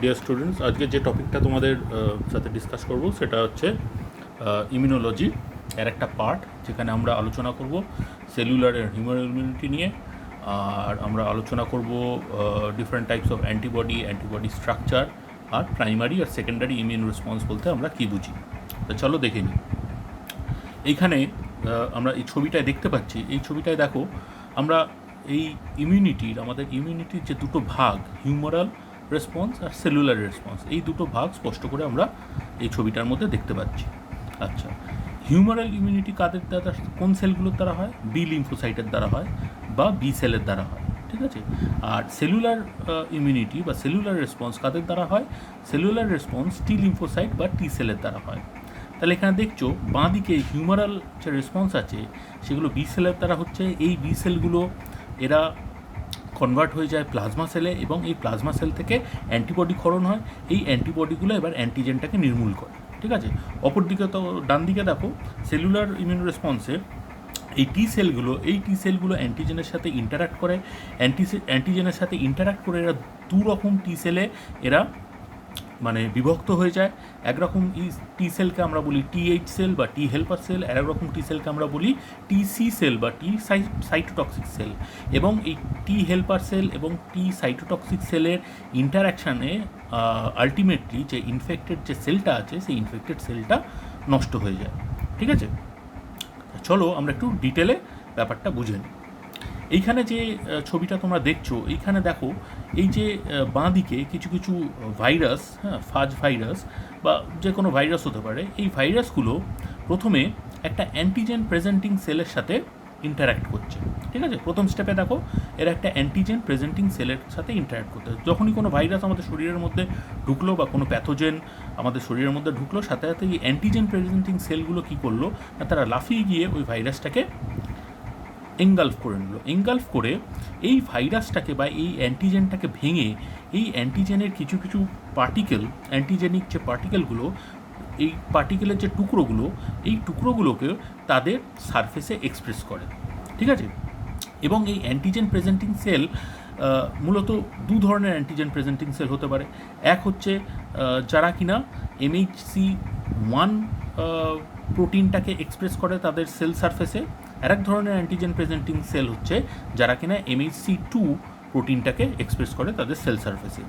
Dear students, আজকে যে টপিকটা তোমাদের সাথে ডিসকাস করব সেটা হচ্ছে ইমিউনোলজি এর একটা পার্ট, যেখানে আমরা আলোচনা করব সেলুলার হিউম্যান ইমিউনিটি নিয়ে। আর আমরা আলোচনা করব different types of antibody structure, আর প্রাইমারি আর সেকেন্ডারি ইমিউন রেসপন্স বলতে আমরা কী বুঝি। তো চলো দেখে নিই। এইখানে আমরা এই ছবিটায় দেখতে পাচ্ছি, এই ছবিটায় দেখো আমরা এই আমাদের ইমিউনিটির যে দুটো ভাগ, হিউমারাল রেসপন্স আর সেলুলার রেসপন্স, এই দুটো ভাগ স্পষ্ট করে আমরা এই ছবিটার মধ্যে দেখতে পাচ্ছি। আচ্ছা, হিউমারাল ইমিউনিটি কাদের দ্বারা, কোন সেলগুলোর দ্বারা হয়? বি লিম্ফোসাইটের দ্বারা হয় বা বি সেলের দ্বারা হয়, ঠিক আছে। আর সেলুলার ইমিউনিটি বা সেলুলার রেসপন্স কাদের দ্বারা হয়? সেলুলার রেসপন্স টি লিম্ফোসাইট বা টি সেলের দ্বারা হয়। তাহলে এখানে দেখছো বাঁ দিকে হিউমারাল যে রেসপন্স আছে সেগুলো বি সেলের দ্বারা হচ্ছে। এই বি সেলগুলো এরা কনভার্ট হয়ে যায় প্লাজমা সেলে, এবং এই প্লাজমা সেল থেকে অ্যান্টিবডি ক্ষরণ হয়। এই অ্যান্টিবডিগুলো এবার অ্যান্টিজেনটাকে নির্মূল করে, ঠিক আছে। অপরদিকে তো ডান দিকে দেখো সেলুলার ইমিউন রেসপন্সে এই টি সেলগুলো অ্যান্টিজেনের সাথে ইন্টারাক্ট করে। অ্যান্টিজেনের সাথে ইন্টারাক্ট করে এরা দু রকম টি সেলে এরা মানে বিভক্ত হয়ে যায়। একরকম টি সেলকে আমরা বলি টিএইচ সেল বা টি হেল্পার সেল, আর একরকম টি সেলকে আমরা বলি টিসি সেল বা টি সাইটোটক্সিক সেল। এবং এই টি হেল্পার সেল এবং টি সাইটোটক্সিক সেলের ইন্টারাকশানে আলটিমেটলি যে ইনফেক্টেড যে সেলটা আছে সেই ইনফেক্টেড সেলটা নষ্ট হয়ে যায়, ঠিক আছে। চলো আমরা একটু ডিটেলে ব্যাপারটা বুঝে নিই। এইখানে যে ছবিটা তোমরা দেখছো, এইখানে দেখো এই যে বাঁ দিকে কিছু কিছু ভাইরাস, ফাজ ভাইরাস বা যে কোনো ভাইরাস হতে পারে, এই ভাইরাসগুলো প্রথমে একটা অ্যান্টিজেন প্রেজেন্টিং সেলের সাথে ইন্টারাক্ট করছে, ঠিক আছে। প্রথম স্টেপে দেখো এরা একটা অ্যান্টিজেন প্রেজেন্টিং সেলের সাথে ইন্টারাক্ট করতে। যখনই কোনো ভাইরাস আমাদের শরীরের মধ্যে ঢুকলো বা কোনো প্যাথোজেন আমাদের শরীরের মধ্যে ঢুকলো, সাথে সাথে এই অ্যান্টিজেন প্রেজেন্টিং সেলগুলো কী করলো না, তারা লাফিয়ে গিয়ে ওই ভাইরাসটাকে এনগালফ করে নিল। এনগালফ করে এই ভাইরাসটাকে বা এই অ্যান্টিজেনটাকে ভেঙে এই অ্যান্টিজেনের কিছু কিছু পার্টিকেল, অ্যান্টিজেনিক যে পার্টিকেলগুলো, এই পার্টিকেলের যে টুকরোগুলো, এই টুকরোগুলোকে তাদের সারফেসে এক্সপ্রেস করে, ঠিক আছে। এবং এই অ্যান্টিজেন প্রেজেন্টিং সেল মূলত দু ধরনের অ্যান্টিজেন প্রেজেন্টিং সেল হতে পারে। এক হচ্ছে যারা কিনা MHC1 প্রোটিনটাকে এক্সপ্রেস করে তাদের সেল সারফেসে। আর এক ধরনের অ্যান্টিজেন প্রেজেন্টিং সেল হচ্ছে যারা কিনা MHC2 প্রোটিনটাকে এক্সপ্রেস করে তাদের সেল সারফেসে।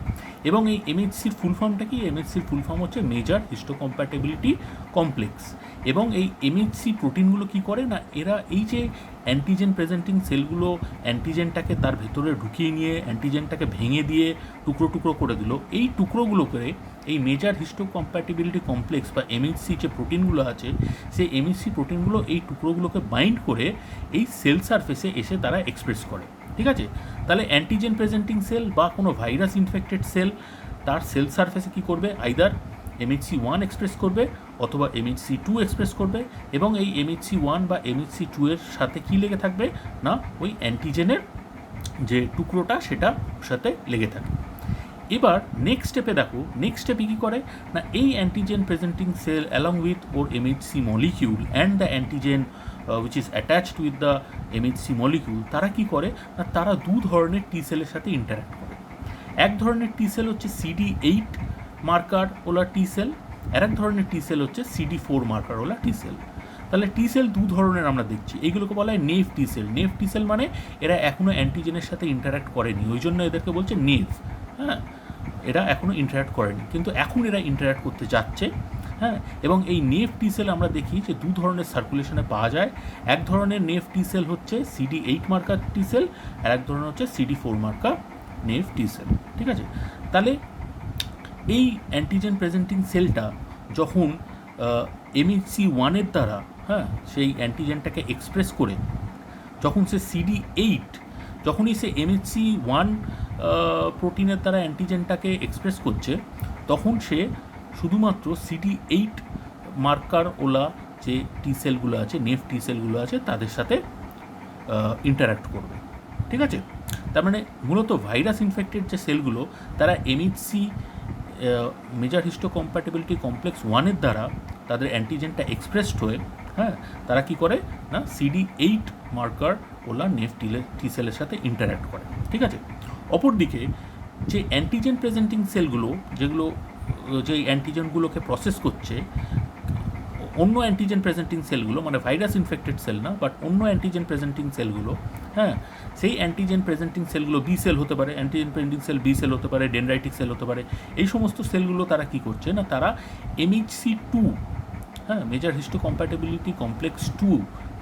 এবং এই MHCর ফুল ফর্মটা কি? MHCর ফুল ফর্ম হচ্ছে মেজর হিস্টোকম্প্যাটিবিলিটি কমপ্লেক্স। এবং এই MHC প্রোটিনগুলো কি করে না, এরা এই যে অ্যান্টিজেন প্রেজেন্টিং সেলগুলো অ্যান্টিজেনটাকে তার ভেতরে ঢুকিয়ে নিয়ে অ্যান্টিজেনটাকে ভেঙে দিয়ে টুকরো টুকরো করে দিল, এই টুকরোগুলোকে এই মেজর হিস্টোকম্প্যাটিবিলিটি কমপ্লেক্স বা MHC যে প্রোটিনগুলো আছে সেই MHC প্রোটিনগুলো এই টুকরোগুলোকে বাইন্ড করে এই সেল সারফেসে এসে তারা এক্সপ্রেস করে, ঠিক আছে। তাহলে অ্যান্টিজেন প্রেজেন্টিং সেল বা কোনো ভাইরাস ইনফেক্টেড সেল তার সেল সারফেসে কী করবে? আইদার MHC1 এক্সপ্রেস করবে অথবা MHC2 এক্সপ্রেস করবে। এবং এই MHC1 বা MHC2 এর সাথে কী লেগে থাকবে না, ওই অ্যান্টিজেনের যে টুকরোটা সেটা ওর সাথে লেগে থাকে। এবার নেক্সট স্টেপে দেখো, নেক্সট স্টেপে কী করে না, এই antigen presenting cell along with ওর MHC molecule and the antigen which is attached with the MHC molecule, তারা কি করে না, তারা দু ধরনের টি সেলের সাথে ইন্টারাক্ট করে। এক ধরনের টি সেল হচ্ছে CD8 মার্কার ওলা টি সেল, আর এক ধরনের টি সেল হচ্ছে CD4 মার্কার ওলা টি সেল। তাহলে টি সেল দু ধরনের আমরা দেখছি, এইগুলোকে বলা হয় নেভ টি সেল। নেভ টি সেল মানে এরা এখনও অ্যান্টিজেনের সাথে ইন্টারাক্ট করেনি, ওই জন্য এদেরকে বলছে নেভ। হ্যাঁ, এরা এখনও ইন্টারাক্ট করেনি, কিন্তু এখন এরা ইন্টারাক্ট করতে যাচ্ছে। হ্যাঁ, এবং এই নেভ টি সেল আমরা দেখি যে দু ধরনের সার্কুলেশনে পাওয়া যায়। এক ধরনের নেভ টি সেল হচ্ছে CD8 মার্কার টি সেল, আর এক ধরনের হচ্ছে CD4 মার্কার নেভ টি সেল, ঠিক আছে। তাহলে এই অ্যান্টিজেন প্রেজেন্টিং সেলটা যখন MHC1 এর দ্বারা সেই অ্যান্টিজেনটাকে এক্সপ্রেস করে, যখন সে যখনই সে MHC1 প্রোটিনের দ্বারা অ্যান্টিজেনটাকে এক্সপ্রেস করছে, তখন সে শুধুমাত্র CD8 মার্কার ওলা যে টি সেলগুলো আছে, নেভ টি সেলগুলো আছে, তাদের সাথে ইন্টারাক্ট করবে, ঠিক আছে। তার মানে মূলত ভাইরাস ইনফেক্টেড যে সেলগুলো তারা MHC মেজর হিস্টোকম্প্যাটিবিলিটি কমপ্লেক্স 1 দ্বারা তাদের অ্যান্টিজেনটা এক্সপ্রেসড হয়ে তারা কি করে না, CD8 মার্কার ওলা নেভ টি সেলের সাথে ইন্টারাক্ট করে, ঠিক আছে। অপরদিকে যে অ্যান্টিজেন প্রেজেন্টিং সেলগুলো যেগুলো যে অ্যান্টিজেনগুলোকে প্রসেস করছে, অন্য অ্যান্টিজেন প্রেজেন্টিং সেলগুলো, মানে ভাইরাস ইনফেক্টেড সেল না, বাট অন্য অ্যান্টিজেন প্রেজেন্টিং সেলগুলো, হ্যাঁ, সেই অ্যান্টিজেন প্রেজেন্টিং সেলগুলো বি সেল হতে পারে, antigen presenting cell B cell হতে পারে, ডেনড্রাইটিক সেল হতে পারে। এই সমস্ত সেলগুলো তারা কী করছে না, তারা MHC2, হ্যাঁ, মেজর হিস্টোকম্প্যাটিবিলিটি কমপ্লেক্স 2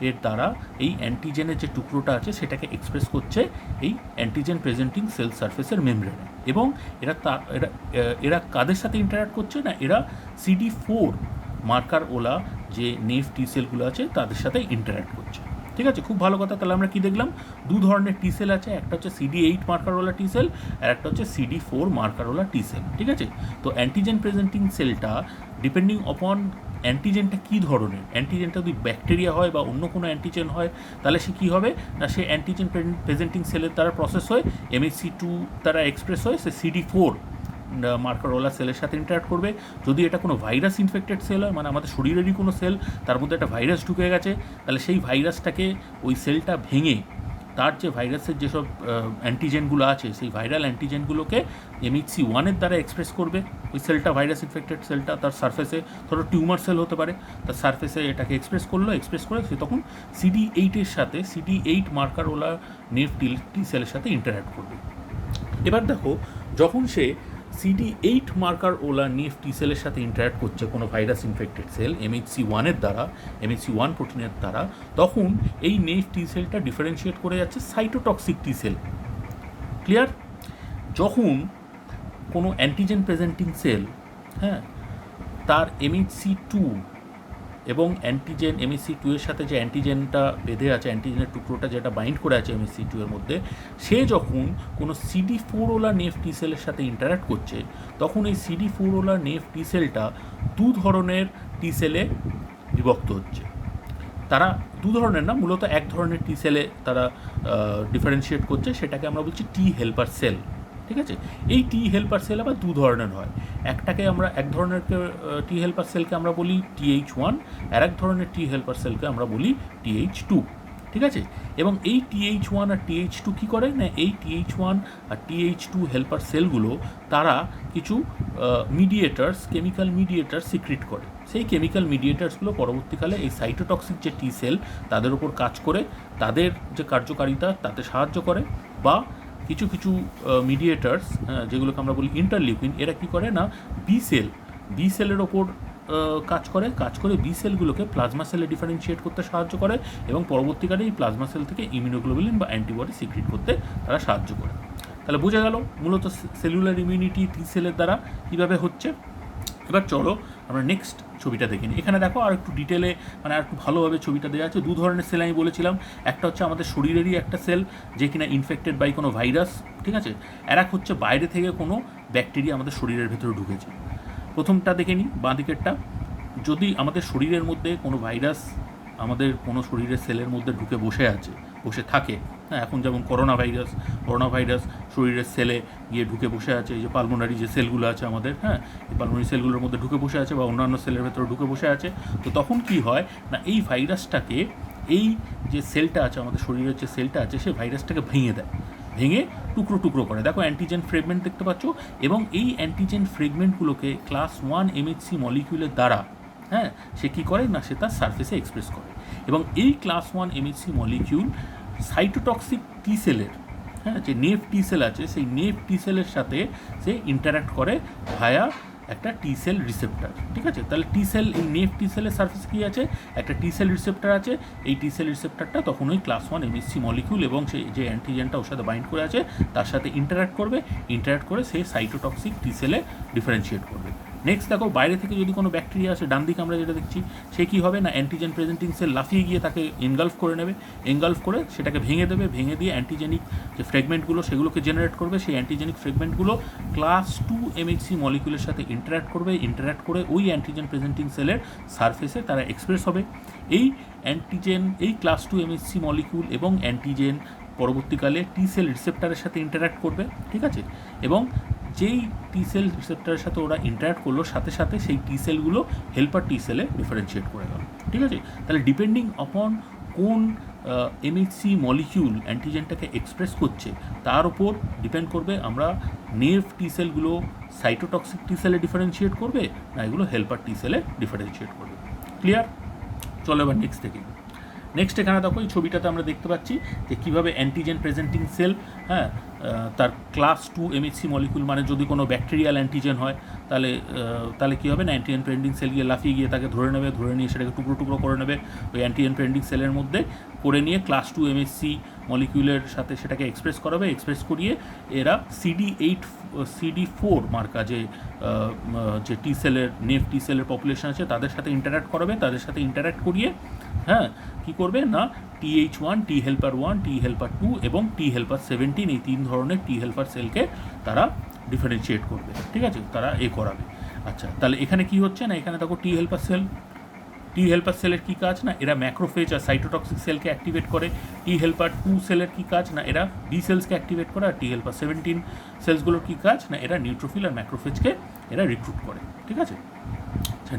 এর দ্বারা এই অ্যান্টিজেনের যে টুকরোটা আছে সেটাকে এক্সপ্রেস করছে এই অ্যান্টিজেন প্রেজেন্টিং সেল সারফেসের মেমব্রেনে। এবং এরা কাদের সাথে ইন্টারাক্ট করছে না, এরা CD4 মার্কার ওলা যে নেভ টি সেলগুলো আছে তাদের সাথে ইন্টারাক্ট করছে। ঠিক আছে, খুব ভালো কথা। তাহলে আমরা কী দেখলাম, দু ধরনের টি সেল আছে, একটা হচ্ছে CD8 মার্কারওয়ালা টি সেল আর একটা হচ্ছে CD4 মার্কারওয়ালা টি সেল। ঠিক আছে, তো অ্যান্টিজেন প্রেজেন্টিং সেলটা ডিপেন্ডিং অপন অ্যান্টিজেনটা কী ধরনের, অ্যান্টিজেনটা যদি ব্যাকটেরিয়া হয় বা অন্য কোনো অ্যান্টিজেন হয়, তাহলে সে কী হবে না, সে অ্যান্টিজেন প্রেজেন্টিং সেলের দ্বারা প্রসেস হয়, MHC2 দ্বারা এক্সপ্রেস হয়, সে CD4 মার্কারওয়ালা সেলের সাথে ইন্টারাক্ট করবে। যদি এটা কোনো ভাইরাস ইনফেক্টেড সেল হয়, মানে আমাদের শরীরেরই কোনো সেল, তার মধ্যে একটা ভাইরাস ঢুকে গেছে, তাহলে সেই ভাইরাসটাকে ওই সেলটা ভেঙে তার যে ভাইরাসের যেসব অ্যান্টিজেনগুলো আছে সেই ভাইরাল অ্যান্টিজেনগুলোকে MHC1 এর দ্বারা এক্সপ্রেস করবে। ওই সেলটা, ভাইরাস ইনফেক্টেড সেলটা তার সারফেসে, ধরো টিউমার সেল হতে পারে, তার সারফেসে এটাকে এক্সপ্রেস করে সে তখন CD8 এর সাথে, CD8 মার্কারওয়ালা নেভ টি সেলের সাথে ইন্টারাক্ট করবে। এবার দেখো, যখন সে CD8 মার্কার ওলা নেভ টি সেলের সাথে ইন্টারাক্ট করছে কোনো ভাইরাস ইনফেক্টেড সেল MHC1 এর দ্বারা, MHC1 প্রোটিনের দ্বারা, তখন এই নেভ টি সেলটা ডিফারেন্সিয়েট করে যাচ্ছে সাইটোটক্সিক টি সেল। ক্লিয়ার? যখন কোনো অ্যান্টিজেন প্রেজেন্টিং সেল, হ্যাঁ, তার MHC2 এবং অ্যান্টিজেন MHC2 এর সাথে যে অ্যান্টিজেনটা বেঁধে আছে, অ্যান্টিজেনের টুকরোটা যেটা বাইন্ড করে আছে MHC2 এর মধ্যে, সে যখন কোনো CD4 ওলা নেভ টি সেলের সাথে ইন্টারাক্ট করছে, তখন এই CD4 ওলা নেভ টি সেলটা দু ধরনের টি সেলে বিভক্ত হচ্ছে। তারা দু ধরনের না, মূলত এক ধরনের টি সেলে তারা ডিফারেন্সিয়েট করছে, সেটাকে আমরা বলছি টি হেল্পার সেল। ঠিক আছে, এই টি হেল্পার সেল আবার দু ধরনের হয়। একটাকে আমরা, এক ধরনের টি হেল্পার সেলকে আমরা বলি TH1, আর এক ধরনের টি হেল্পার সেলকে আমরা বলি TH2। ঠিক আছে, এবং এই TH1 আর TH2 কী করে না, এই TH1 আর TH2 হেল্পার সেলগুলো তারা কিছু মিডিয়েটার্স, কেমিক্যাল মিডিয়েটার সিক্রিট করে। সেই কেমিক্যাল মিডিয়েটার্সগুলো পরবর্তীকালে এই সাইটোটক্সিক যে টি সেল তাদের ওপর কাজ করে, তাদের যে কার্যকারিতা তাতে সাহায্য করে। বা কিছু কিছু মিডিয়েটার্স, যেগুলোকে আমরা বলি ইন্টারলিউকিন, এরা কী করে না, বি সেলের ওপর কাজ করে বি সেলগুলোকে প্লাজমা সেলে ডিফারেন্সিয়েট করতে সাহায্য করে, এবং পরবর্তীকালে এই প্লাজমা সেল থেকে ইমিউনোগ্লোবুলিন বা অ্যান্টিবডি সিক্রিট করতে তারা সাহায্য করে। তাহলে বোঝা গেল মূলত সেলুলার ইমিউনিটি টি সেলের দ্বারা কীভাবে হচ্ছে। এবার চলো আমরা নেক্সট ছবিটা দেখে নিই। এখানে দেখো আর একটু ডিটেলে, মানে আর একটু ভালোভাবে ছবিটা দেওয়া আছে। দু ধরনের সেল আমি বলেছিলাম, একটা হচ্ছে আমাদের শরীরেরই একটা সেল যে কিনা ইনফেক্টেড বাই কোনো ভাইরাস, ঠিক আছে, আর এক হচ্ছে বাইরে থেকে কোনো ব্যাকটেরিয়া আমাদের শরীরের ভেতরে ঢুকেছে। প্রথমটা দেখে নিই, বাঁ দিকেরটা। যদি আমাদের শরীরের মধ্যে কোনো ভাইরাস আমাদের কোনো শরীরের সেলের মধ্যে ঢুকে বসে থাকে, হ্যাঁ, এখন যেমন করোনা ভাইরাস শরীরের সেলে গিয়ে ঢুকে বসে আছে, এই যে পালমোনারি যে সেলগুলো আছে আমাদের, হ্যাঁ, এই পালমোনারি সেলগুলোর মধ্যে ঢুকে বসে আছে বা অন্যান্য সেলের ভেতরে ঢুকে বসে আছে, তো তখন কি হয় না, এই ভাইরাসটাকে, এই যে সেলটা আছে আমাদের শরীরের যে সেলটা আছে, সেই ভাইরাসটাকে ভেঙে টুকরো করে। দেখো অ্যান্টিজেন ফ্রেগমেন্ট দেখতে পাচ্ছ, এবং এই অ্যান্টিজেন ফ্রেগমেন্টগুলোকে ক্লাস 1 MHC মলিকিউলের দ্বারা, হ্যাঁ, সে কী করে না, সে তার সারফেসে এক্সপ্রেস করে। এবং এই ক্লাস 1 MHC মলিকিউল সাইটোটক্সিক টি সেলের, হ্যাঁ, যে নেভ টি সেল আছে সেই নেভ টি সেলের সাথে সে ইন্টারাক্ট করে ভায়া একটা টি সেল রিসেপ্টার। ঠিক আছে, তাহলে টি সেল, এই নেভ টি সেলের সারফেসে কী আছে, একটা টি সেল রিসেপ্টার আছে। এই টি সেল রিসেপ্টারটা তখন ওই ক্লাস 1 MHC মলিকিউল এবং সেই যে অ্যান্টিজেনটা ওর সাথে বাইন্ড করে আছে তার সাথে ইন্টারাক্ট করে সেই সাইটোটক্সিক টি সেলে ডিফারেন্সিয়েট করবে। নেক্সট দেখো, বাইরে থেকে যদি কোনো ব্যাকটেরিয়া আসে, ডান দিকে আমরা যেটা দেখছি, সে কী হবে না, অ্যান্টিজেন প্রেজেন্টিং সেল লাফিয়ে গিয়ে তাকে এনগালফ করে সেটাকে ভেঙে দিয়ে অ্যান্টিজেনিক যে ফ্রেগমেন্টগুলো সেগুলোকে জেনারেট করবে। সেই অ্যান্টিজেনিক ফ্রেগমেন্টগুলো ক্লাস 2 MHC মলিকিউলের সাথে ইন্টারাক্ট করে ওই অ্যান্টিজেন প্রেজেন্টিং সেলের সারফেসে তারা এক্সপ্রেস হবে। এই ক্লাস 2 MHC মলিকিউল এবং অ্যান্টিজেন পরবর্তীকালে টি সেল রিসেপ্টারের সাথে ইন্টারাক্ট করবে। ঠিক আছে, এবং যেই টি সেল রিসেপ্টারের সাথে ওরা ইন্টারাক্ট করলো, সাথে সাথে সেই টি সেলগুলো হেল্পার টি সেলে ডিফারেন্সিয়েট করে গেল। ঠিক আছে, তাহলে ডিপেন্ডিং অপন কোন এমএইচসি মলিকিউল অ্যান্টিজেনটাকে এক্সপ্রেস করছে তার উপর ডিপেন্ড করবে আমরা নেভ টি সেলগুলো সাইটোটক্সিক টি সেলে ডিফারেন্সিয়েট করবে না এগুলো হেল্পার টি সেলে ডিফারেন্সিয়েট করবে। ক্লিয়ার? চলো এবার নেক্সট থেকে। নেক্সট এখানে দেখো এই ছবিটাতে আমরা দেখতে পাচ্ছি যে কীভাবে অ্যান্টিজেন প্রেজেন্টিং সেল, হ্যাঁ, তার ক্লাস 2 এমএইচসি মলিকুল, মানে যদি কোনো ব্যাকটেরিয়াল অ্যান্টিজেন হয় তাহলে কী হবে না, অ্যান্টিজেন প্রেজেন্টিং সেল গিয়ে লাফিয়ে গিয়ে তাকে ধরে নেবে, ধরে নিয়ে সেটাকে টুকরো টুকরো করে নেবে ওই অ্যান্টিজেন প্রেজেন্টিং সেলের মধ্যে, করে নিয়ে ক্লাস 2 এমএইচসি মলিকিউলের সাথে সেটাকে এক্সপ্রেস করাবে, এক্সপ্রেস করিয়ে এরা CD4 মার্কা যে টি সেলের নেভ টি সেলের পপুলেশন আছে তাদের সাথে ইন্টারাক্ট করাবে, তাদের সাথে ইন্টারাক্ট করিয়ে হ্যাঁ কী করবে না TH1, টি হেল্পার 1, টি হেল্পার 2 এবং টি হেল্পার 17 এই 3 ধরনের টি হেল্পার সেলকে তারা ডিফারেন্সিয়েট করবে, ঠিক আছে, তারা করাবে। আচ্ছা, তাহলে এখানে কি হচ্ছে না, এখানে দেখো টি হেল্পার সেলের কী কাজ না, এরা ম্যাক্রোফেজ আর সাইটোটক্সিক সেলকে অ্যাক্টিভেট করে। টি হেল্পার 2 সেলের কী কাজ না, এরা বি সেলসকে অ্যাক্টিভেট করে। আর টি হেল্পার 17 সেলসগুলোর কী কাজ না, এরা নিউট্রোফিল আর ম্যাক্রোফেজকে এরা রিক্রুট করে, ঠিক আছে।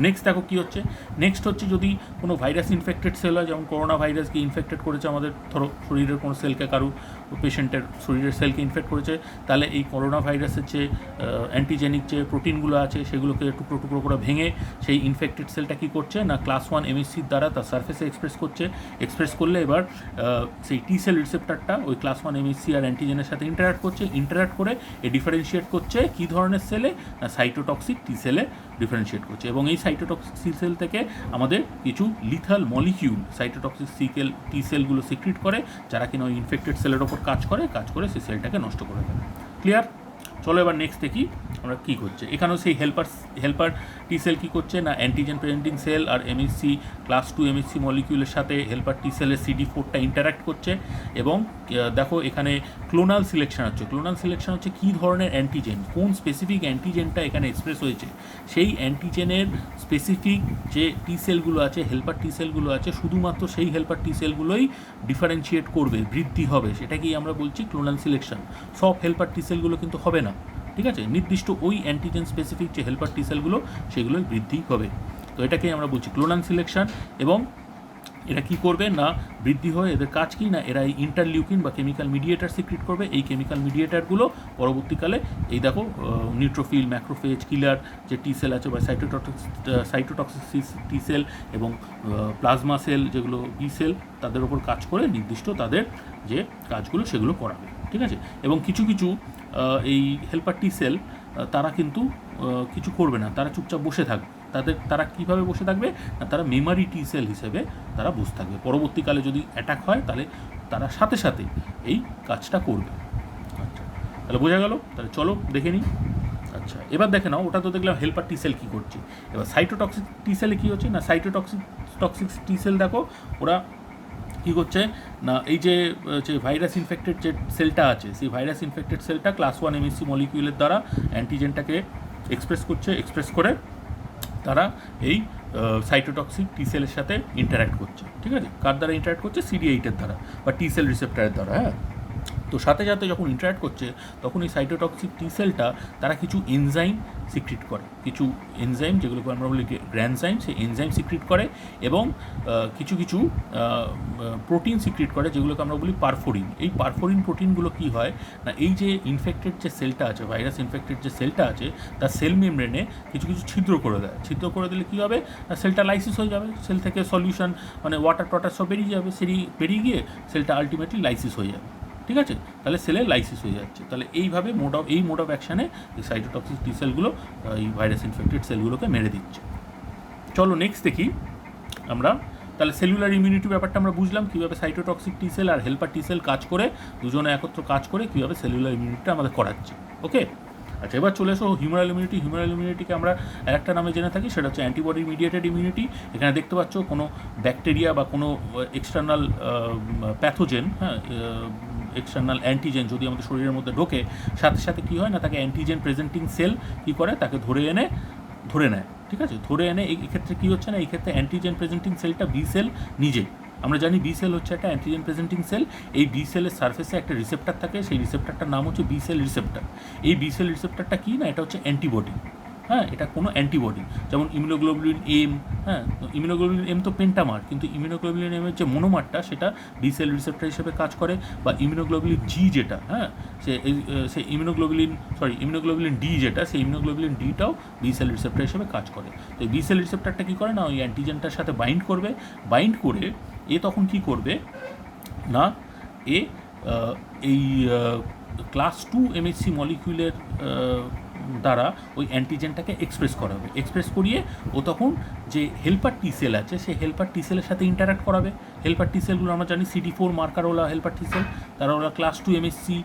নেক্সট দেখো কী হচ্ছে, নেক্সট হচ্ছে যদি কোনো ভাইরাস ইনফেক্টেড সেল হয়, যেমন করোনা ভাইরাস গিয়ে ইনফেক্টেড করেছে আমাদের ধরো শরীরের কোনো সেলকে, কারো পেশেন্টের শরীরের সেলকে ইনফেক্ট করেছে, তাহলে এই করোনা ভাইরাসের যে অ্যান্টিজেনিক যে প্রোটিনগুলো আছে সেগুলোকে টুকরো টুকরো করে ভেঙে সেই ইনফেক্টেড সেলটা কী করছে না ক্লাস 1 এমএসসির দ্বারা তার সার্ফেসে এক্সপ্রেস করলে এবার সেই টি সেল রিসেপ্টারটা ওই ক্লাস 1 এমএসসি আর অ্যান্টিজেনের সাথে ইন্টারাক্ট করে ডিফারেন্সিয়েট করছে কী ধরনের সেলে না সাইটোটক্সিক টি সেলে ডিফারেন্সিয়েট করছে। এবং এই সাইটোটক্সিক টি সেল থেকে আমাদের কিছু লিথাল মলিকিউল সাইটোটক্সিক টি সেলগুলো সিক্রিট করে, যারা কিনা ওই ইনফেক্টেড সেলের ওপর কাজ করে সেই সেলটাকে নষ্ট করে দেয়। ক্লিয়ার? চলো এবার নেক্সট দেখি আমরা কী করছে। এখানেও সেই হেল্পার টি সেল কী করছে না অ্যান্টিজেন প্রেজেন্টিং সেল আর এমএসসি ক্লাস 2 এমএসসি মলিকিউলের সাথে হেল্পার টি সেলের CD4টা ইন্টারাক্ট করছে। এবং দেখো এখানে ক্লোনাল সিলেকশন হচ্ছে কী ধরনের অ্যান্টিজেন, কোন স্পেসিফিক অ্যান্টিজেনটা এখানে এক্সপ্রেস হয়েছে, সেই অ্যান্টিজেনের স্পেসিফিক যে টি সেলগুলো আছে, হেল্পার টি সেলগুলো আছে, শুধুমাত্র সেই হেল্পার টি সেলগুলোই ডিফারেন্সিয়েট করবে, বৃদ্ধি হবে, সেটাকেই আমরা বলছি ক্লোনাল সিলেকশন। সব হেল্পার টি সেলগুলো কিন্তু হবে না, ঠিক আছে, নির্দিষ্ট ওই অ্যান্টিজেন স্পেসিফিক যে হেল্পার টি সেলগুলো সেগুলোই বৃদ্ধি হবে। তো এটাকেই আমরা বলছি ক্লোনাল সিলেকশন। এবং এরা কী করবে না বৃদ্ধি হয়ে এদের কাজ কি না, এরা এই ইন্টারলিউকিন বা কেমিক্যাল মিডিয়েটার সিক্রিট করবে। এই কেমিক্যাল মিডিয়েটারগুলো পরবর্তীকালে এই দেখো নিউট্রোফিল, ম্যাক্রোফেজ, কিলার যে টি সেল আছে বা সাইটোটক্সিক টি সেল এবং প্লাজমা সেল যেগুলো বি সেল, তাদের ওপর কাজ করে নির্দিষ্ট তাদের যে কাজগুলো সেগুলো করাবে, ঠিক আছে। এবং কিছু এই হেল্পার টি সেল তারা কিন্তু কিছু করবে না, তারা চুপচাপ বসে থাকবে। তারা কীভাবে বসে থাকবে না, তারা মেমারি টি সেল হিসেবে তারা বসে থাকবে। পরবর্তীকালে যদি অ্যাটাক হয় তাহলে তারা সাথে সাথে এই কাজটা করবে। আচ্ছা, তাহলে বোঝা গেল। তাহলে চলো দেখে নিই। আচ্ছা, এবার দেখে নাও, ওটা তো দেখলাম হেল্পার টি সেল কী করছে। এবার সাইটোটক্সিক টি সেলে কী হচ্ছে না, সাইটোটক্সিক টি সেল দেখো ওরা কী করছে না, এই যে ভাইরাস ইনফেক্টেড যে সেলটা আছে সেই ভাইরাস ইনফেক্টেড সেলটা ক্লাস 1 এমএসসি মলিকিউলের দ্বারা অ্যান্টিজেনটাকে এক্সপ্রেস করে তারা এই সাইটোটক্সিক টি সেলের সাথে ইন্টারাক্ট করছে, ঠিক আছে। কার দ্বারা ইন্টারাক্ট করছে? CD8-এর দ্বারা বা টি সেল রিসেপ্টারের দ্বারা। হ্যাঁ, তো সাথে সাথে যখন ইন্টারাক্ট করছে তখন এই সাইটোটক্সিক টি সেলটা তারা কিছু এনজাইম সিক্রিট করে, কিছু এনজাইম যেগুলোকে আমরা বলি গ্র্যানজাইম, সেই এনজাইম সিক্রিট করে। এবং কিছু প্রোটিন সিক্রিট করে যেগুলোকে আমরা বলি পারফোরিন। এই পারফোরিন প্রোটিনগুলো কী হয় না, এই যে ইনফেক্টেড যে সেলটা আছে, ভাইরাস ইনফেক্টেড যে সেলটা আছে, তার সেল মেমব্রেনে কিছু ছিদ্র করে দেয়। ছিদ্র করে দিলে কী হবে না, সেলটা লাইসিস হয়ে যাবে, সেল থেকে সলিউশন মানে ওয়াটার টটার সব বেরিয়ে যাবে, বেরিয়ে গিয়ে সেলটা আলটিমেটলি লাইসিস হয়ে যাবে, ঠিক আছে। তাহলে সেলের লাইসিস হয়ে যাচ্ছে। তাহলে এইভাবে মোড অফ অ্যাকশানে এই সাইটোটক্সিক টি সেলগুলো এই ভাইরাস ইনফেক্টেড সেলগুলোকে মেরে দিচ্ছে। চলো নেক্সট দেখি আমরা। তাহলে সেলুলার ইমিউনিটি ব্যাপারটা আমরা বুঝলাম, কীভাবে সাইটোটক্সিক টি সেল আর হেল্পার টি সেল কাজ করে, দুজনে একত্র কাজ করে কীভাবে সেলুলার ইমিউনিটিটা আমাদের করাচ্ছে। ওকে, আচ্ছা, এবার চলে এসো হিউম্যারাল ইমিউনিটিকে আমরা আরেকটা নামে জেনে থাকি, সেটা হচ্ছে অ্যান্টিবডি মিডিয়েটেড ইমিউনিটি। এখানে দেখতে পাচ্ছ কোনো ব্যাকটেরিয়া বা কোনো এক্সটার্নাল প্যাথোজেন, হ্যাঁ, এক্সটার্নাল অ্যান্টিজেন যদি আমাদের শরীরের মধ্যে ঢোকে, সাথে সাথে কী হয় না, তাকে অ্যান্টিজেন প্রেজেন্টিং সেল কী করে, তাকে ধরে নেয়, ঠিক আছে। ধরে এনে এই ক্ষেত্রে কী হচ্ছে না, এই ক্ষেত্রে অ্যান্টিজেন প্রেজেন্টিং সেলটা বি সেল নিজে, আমরা জানি বি সেল হচ্ছে একটা অ্যান্টিজেন প্রেজেন্টিং সেল। এই বি সেলের সার্ফেসে একটা রিসেপ্টার থাকে, সেই রিসেপ্টারটার নাম হচ্ছে বি সেল রিসেপ্টার। এই বি সেল রিসেপ্টারটা কী না, এটা হচ্ছে অ্যান্টিবডি, হ্যাঁ, এটা কোনো অ্যান্টিবডি, যেমন ইমিউনোগ্লোবুলিন এম। হ্যাঁ, ইমিউনোগ্লোবুলিন এম তো পেন্টামার, কিন্তু ইমিউনোগ্লোবুলিন এমের যে মনোমারটা সেটা বি সেল রিসেপ্টর হিসেবে কাজ করে। বা ইমিউনোগ্লোবুলিন জি যেটা, হ্যাঁ, সে ইমিউনোগ্লোবুলিন ডি যেটা, সেই ইমিউনোগ্লোবুলিন ডিটাও বি সেল রিসেপ্টর হিসেবে কাজ করে। তো এই বি সেল রিসেপ্টরটা কী করে না, ওই অ্যান্টিজেনটার সাথে বাইন্ড করবে, বাইন্ড করে এ তখন কী করবে না, এ এই ক্লাস 2 এমএইচসি মলিকিউলের দ্বারা ওই অ্যান্টিজেনটাকে এক্সপ্রেস করাবে, এক্সপ্রেস করিয়ে ও তখন যে হেল্পার টি সেল আছে সেই হেল্পার টি সেলের সাথে ইন্টারাক্ট করাবে। হেল্পার টি সেলগুলো আমরা জানি CD4 মার্কারওয়ালা হেল্পার টি সেল, তারা ওরা ক্লাস 2 এমএইচসি